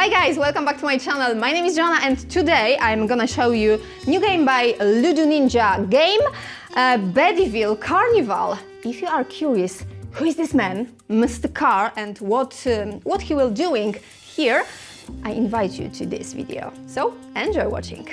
Hi guys, welcome back to my channel. My name is Joanna and today I'm gonna show you new game by Ludo Ninja game, Bedeville Carnival. If you are curious, who is this man, Mr. Car, and what he will doing here, I invite you to this video. So enjoy watching.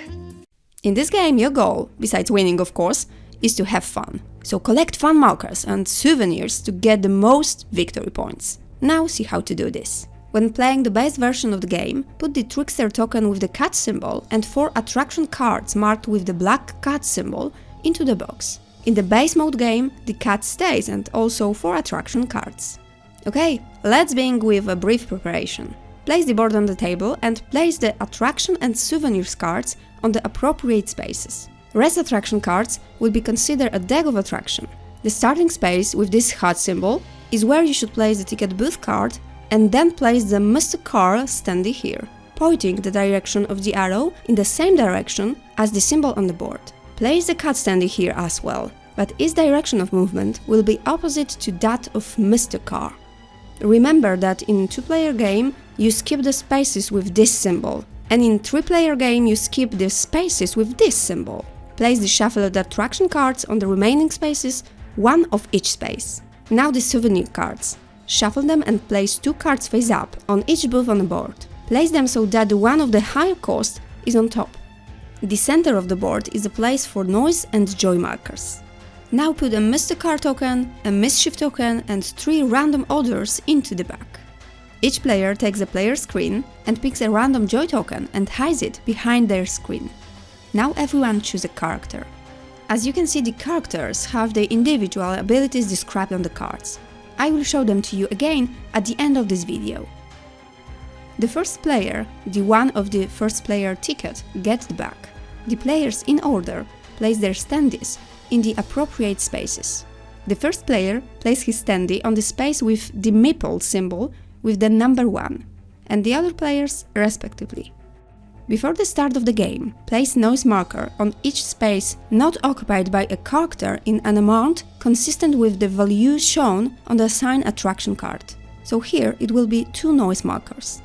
In this game, your goal, besides winning of course, is to have fun. So collect fun markers and souvenirs to get the most victory points. Now see how to do this. When playing the base version of the game, put the Trickster token with the cat symbol and 4 attraction cards marked with the black cat symbol into the box. In the base mode game, the cat stays and also 4 attraction cards. Okay, let's begin with a brief preparation. Place the board on the table and place the attraction and souvenirs cards on the appropriate spaces. Rest attraction cards will be considered a deck of attraction. The starting space with this heart symbol is where you should place the ticket booth card and then place the Mr. Car standing here, pointing the direction of the arrow in the same direction as the symbol on the board. Place the cat standing here as well, but its direction of movement will be opposite to that of Mr. Car. Remember that in 2-player game you skip the spaces with this symbol, and in 3-player game you skip the spaces with this symbol. Place the shuffled attraction cards on the remaining spaces, one of each space. Now the souvenir cards. Shuffle them and place 2 cards face up on each booth on the board. Place them so that the one of the higher cost is on top. The center of the board is a place for noise and joy markers. Now put a Mr. Car token, a mischief token and 3 random others into the back. Each player takes a player screen and picks a random joy token and hides it behind their screen. Now everyone choose a character. As you can see, the characters have their individual abilities described on the cards. I will show them to you again at the end of this video. The first player, the one of the first player ticket, gets the back. The players in order place their standees in the appropriate spaces. The first player places his standee on the space with the meeple symbol with the number 1, and the other players respectively. Before the start of the game, place noise marker on each space not occupied by a character in an amount consistent with the value shown on the assigned attraction card. So here it will be 2 noise markers.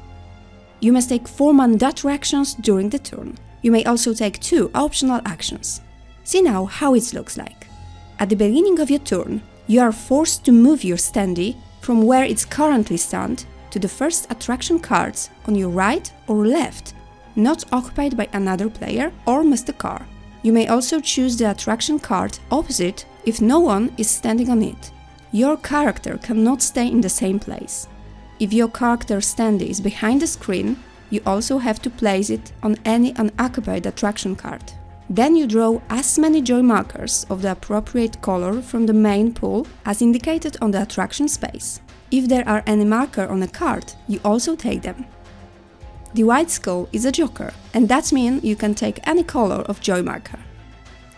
You must take 4 mandatory actions during the turn. You may also take 2 optional actions. See now how it looks like. At the beginning of your turn, you are forced to move your standee from where it's currently stands to the first attraction cards on your right or left, not occupied by another player or Mr. Car. You may also choose the attraction card opposite if no one is standing on it. Your character cannot stay in the same place. If your character standee is behind the screen, you also have to place it on any unoccupied attraction card. Then you draw as many joy markers of the appropriate color from the main pool as indicated on the attraction space. If there are any marker on a card, you also take them. The white skull is a joker, and that means you can take any color of joy marker.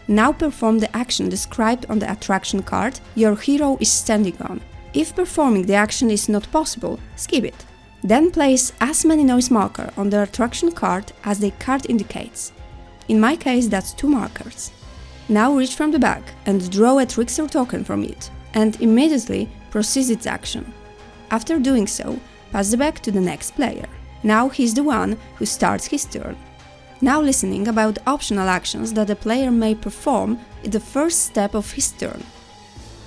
Now perform the action described on the attraction card your hero is standing on. If performing the action is not possible, skip it. Then place as many noise marker on the attraction card as the card indicates. In my case, that's 2 markers. Now reach from the back and draw a Trickster token from it, and immediately proceed its action. After doing so, pass the back to the next player. Now he's the one who starts his turn. Now listening about optional actions that the player may perform is the first step of his turn.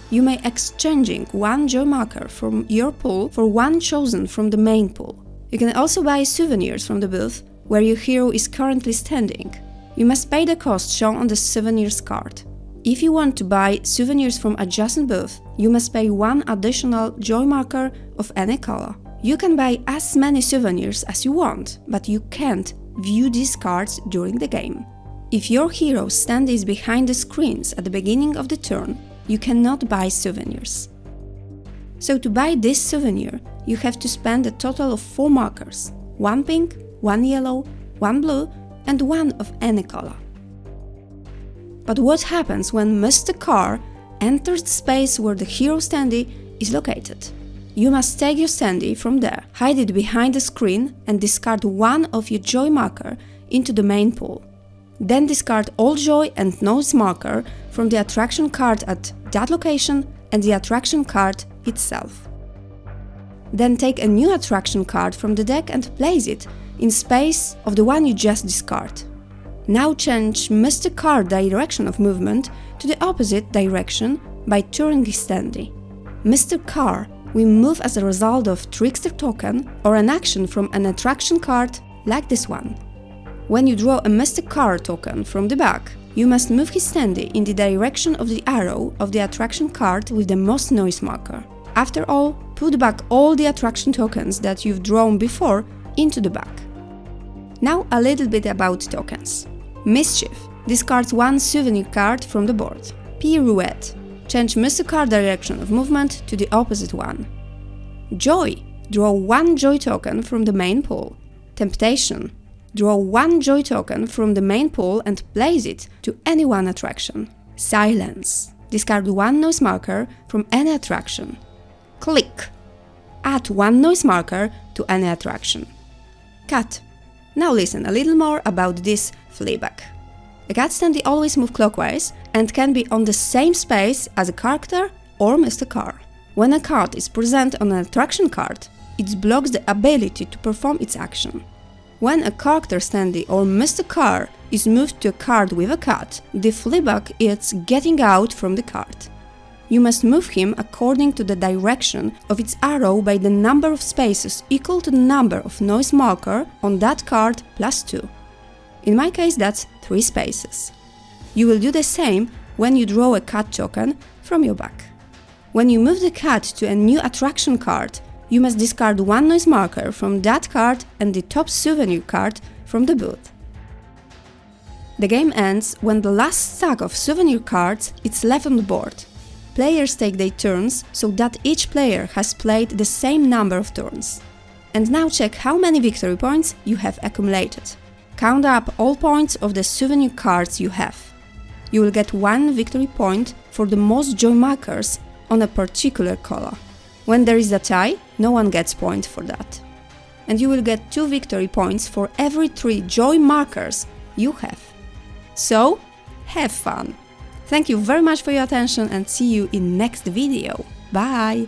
You may exchanging 1 joy marker from your pool for 1 chosen from the main pool. You can also buy souvenirs from the booth where your hero is currently standing. You must pay the cost shown on the souvenirs card. If you want to buy souvenirs from adjacent booth, you must pay 1 additional joy marker of any color. You can buy as many souvenirs as you want, but you can't view these cards during the game. If your hero stands behind the screens at the beginning of the turn, you cannot buy souvenirs. So to buy this souvenir, you have to spend a total of 4 markers, 1 pink, 1 yellow, 1 blue and 1 of any color. But what happens when Mr. Car enters the space where the hero standee is located? You must take your standee from there, hide it behind the screen and discard 1 of your joy marker into the main pool. Then discard all joy and noise marker from the attraction card at that location and the attraction card itself. Then take a new attraction card from the deck and place it in space of the one you just discard. Now change Mr. Card direction of movement to the opposite direction by turning his standee. Mr. Car will move as a result of Trickster token or an action from an attraction card like this one. When you draw a Mr. Car token from the back, you must move his standee in the direction of the arrow of the attraction card with the most noise marker. After all, put back all the attraction tokens that you've drawn before into the bag. Now a little bit about tokens. Mischief discards one souvenir card from the board. Pirouette, change Mr. Card direction of movement to the opposite one. Joy, draw one joy token from the main pool. Temptation, draw one joy token from the main pool and place it to any one attraction. Silence, discard one noise marker from any attraction. Click, add one noise marker to any attraction. Cat. Now listen a little more about this Flyback. A cat standee always moves clockwise and can be on the same space as a character or Mr. Car. When a card is present on an attraction card, it blocks the ability to perform its action. When a character standee or Mr. Car is moved to a card with a cat, the Flyback is getting out from the card. You must move him according to the direction of its arrow by the number of spaces equal to the number of noise marker on that card plus 2. In my case, that's 3 spaces. You will do the same when you draw a cat token from your bag. When you move the cat to a new attraction card, you must discard one noise marker from that card and the top souvenir card from the booth. The game ends when the last stack of souvenir cards is left on the board. Players take their turns so that each player has played the same number of turns. And now check how many victory points you have accumulated. Count up all points of the souvenir cards you have. You will get 1 victory point for the most joy markers on a particular color. When there is a tie, no one gets point for that. And you will get 2 victory points for every 3 joy markers you have. So, have fun! Thank you very much for your attention and see you in next video. Bye!